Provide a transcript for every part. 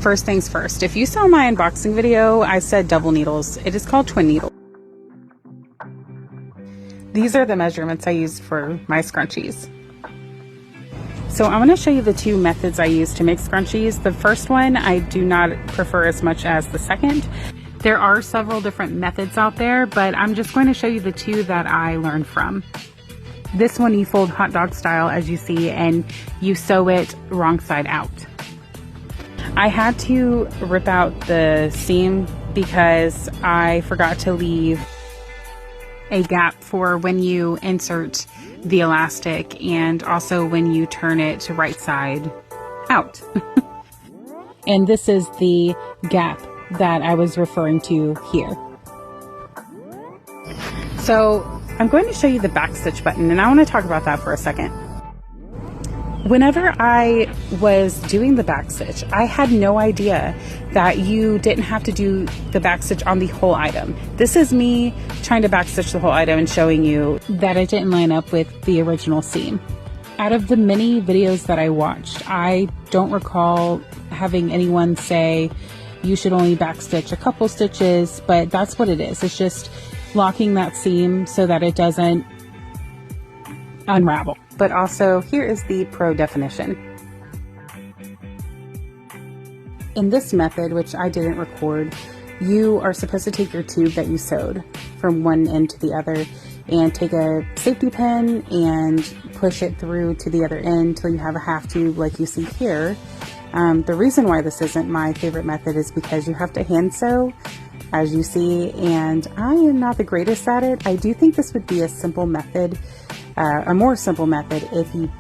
First things first, if you saw my unboxing video, I said double needles. It is called twin needle. These are the measurements I used for my scrunchies. So I'm going to show you the two methods I use to make scrunchies. The first one I do not prefer as much as the second. There are several different methods out there, but I'm just going to show you the two that I learned from. This one you fold hot dog style, as you see, and you sew it wrong side out. I had to rip out the seam because I forgot to leave a gap for when you insert the elastic and also when you turn it to right side out. And this is the gap that I was referring to here. So I'm going to show you the back stitch button, and I want to talk about that for a second. Whenever I was doing the back stitch, I had no idea that you didn't have to do the back stitch on the whole item. This is me trying to back stitch the whole item and showing you that it didn't line up with the original seam. Out of the many videos that I watched, I don't recall having anyone say you should only back stitch a couple stitches, but that's what it is. It's just locking that seam so that it doesn't unravel. But also, here is the pro definition. In this method, which I didn't record, you are supposed to take your tube that you sewed from one end to the other and take a safety pin and push it through to the other end till you have a half tube like you see here. The reason why this isn't my favorite method is because you have to hand sew, as you see, and I am not the greatest at it. I do think this would be a simple method, a more simple method if you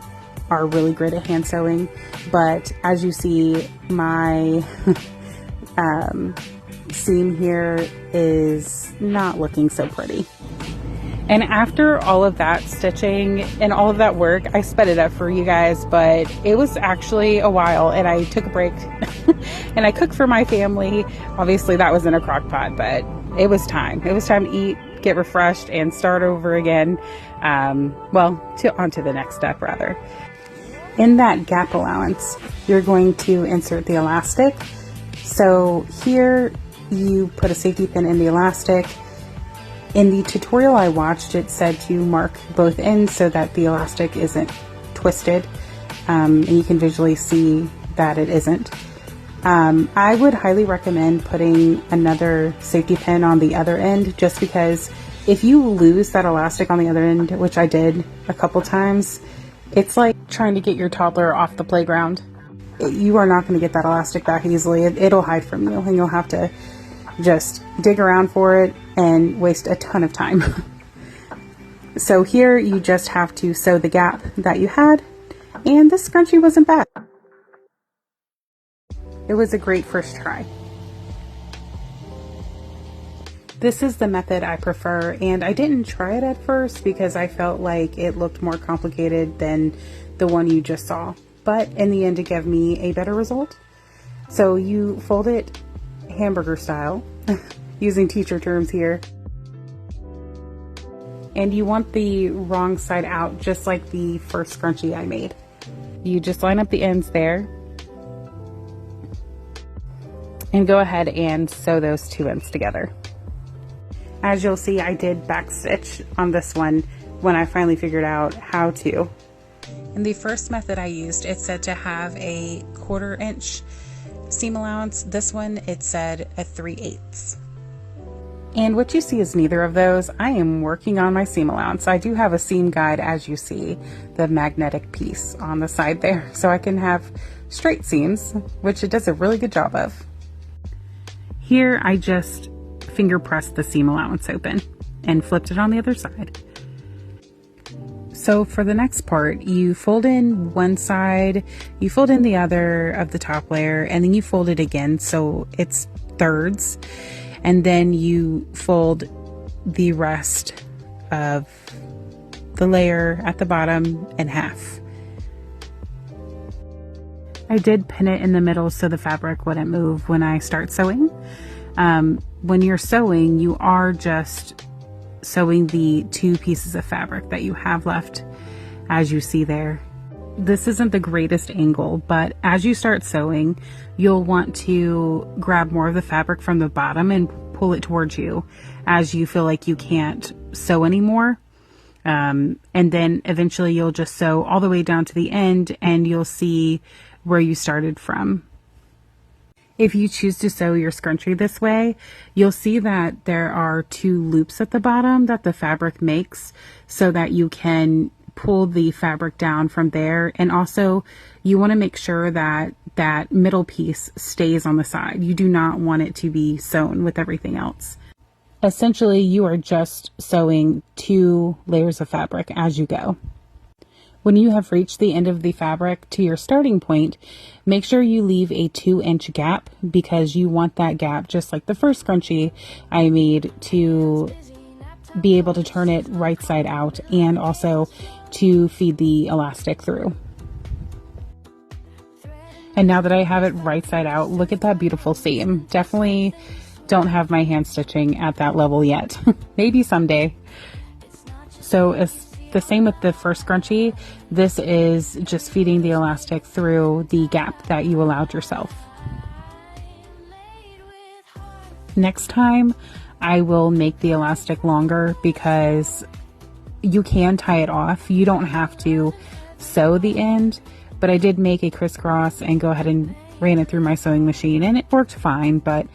are really great at hand sewing, but as you see, my seam here is not looking so pretty. And after all of that stitching and all of that work, I sped it up for you guys, but it was actually a while, and I took a break and I cooked for my family. Obviously that was in a crock pot, but it was time. It was time to eat, get refreshed, and start over again. On to the next step rather. In that gap allowance, you're going to insert the elastic. So here you put a safety pin in the elastic. In the tutorial I watched, it said to mark both ends so that the elastic isn't twisted, and you can visually see that it isn't. I would highly recommend putting another safety pin on the other end, just because if you lose that elastic on the other end, which I did a couple times, it's like trying to get your toddler off the playground. You are not going to get that elastic back easily. It'll hide from you, and you'll have to just dig around for it and waste a ton of time. So here you just have to sew the gap that you had, and this scrunchie wasn't bad. It was a great first try. This is the method I prefer, and I didn't try it at first because I felt like it looked more complicated than the one you just saw, but in the end it gave me a better result. So you fold it hamburger style, using teacher terms here, and you want the wrong side out, just like the first scrunchie I made. You just line up the ends there and go ahead and sew those two ends together. As you'll see, I did back stitch on this one when I finally figured out how to. In the first method I used, it said to have a 1/4 inch seam allowance. This one, it said a 3/8. And what you see is neither of those. I am working on my seam allowance. I do have a seam guide, as you see, the magnetic piece on the side there, so I can have straight seams, which it does a really good job of. Here I just finger pressed the seam allowance open and flipped it on the other side. So for the next part, you fold in one side, you fold in the other of the top layer, and then you fold it again so it's thirds, and then you fold the rest of the layer at the bottom in half. I did pin it in the middle so the fabric wouldn't move when I start sewing. When you're sewing, you are just sewing the two pieces of fabric that you have left, as you see there. this isn't the greatest angle, but as you start sewing, you'll want to grab more of the fabric from the bottom and pull it towards you as you feel like you can't sew anymore. And then eventually you'll just sew all the way down to the end and you'll see where you started from. If you choose to sew your scrunchie this way, you'll see that there are 2 loops at the bottom that the fabric makes so that you can pull the fabric down from there. And also you want to make sure that that middle piece stays on the side. You do not want it to be sewn with everything else. Essentially, you are just sewing 2 layers of fabric as you go. When you have reached the end of the fabric to your starting point, make sure you leave a 2-inch gap because you want that gap, just like the first scrunchie I made, to be able to turn it right side out and also to feed the elastic through. And now that I have it right side out, look at that beautiful seam. Definitely don't have my hand stitching at that level yet. Maybe someday. So it's the same with the first scrunchie. This is just feeding the elastic through the gap that you allowed yourself. Next time I will make the elastic longer because you can tie it off. You don't have to sew the end, but I did make a crisscross and go ahead and ran it through my sewing machine and it worked fine. But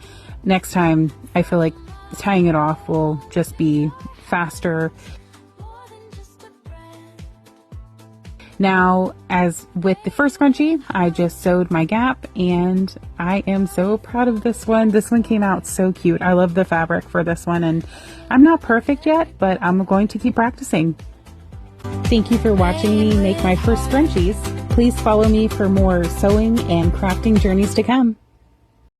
next time I feel like tying it off will just be faster. Now, as with the first scrunchie, I just sewed my gap and I am so proud of this one. This one came out so cute. I love the fabric for this one and I'm not perfect yet, but I'm going to keep practicing. Thank you for watching me make my first scrunchies. Please follow me for more sewing and crafting journeys to come.